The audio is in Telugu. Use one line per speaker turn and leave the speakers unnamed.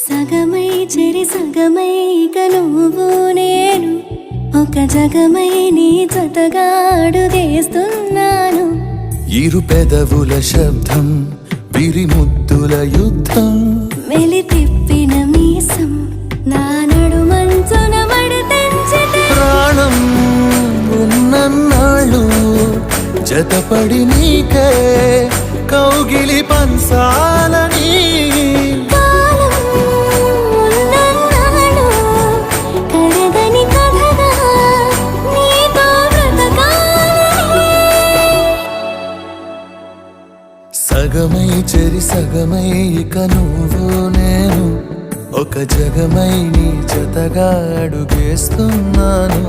సగమై చెరి సగమై ఇక నువ్వు నేను ఒక జగమై నీ జతగా అడుగేస్తున్నాను.
ఇరు పెదవుల శబ్దం విరిముద్దుల యుద్ధం
మెలి తిప్పిన మీసం నా నడుమంచున మడతెంచితే
ప్రాణం ఉన్నన్నాళ్ళు జతపడి నీకే కౌగిలి పంచాలని
కాలం ఉన్నన్నాడు కరగని కథగా నీతో బ్రతకాలని.
సగమై చెరి సగమై ఇక నువ్వు నేను ఒక జగమై నీ జతగా అడుగేస్తున్నాను.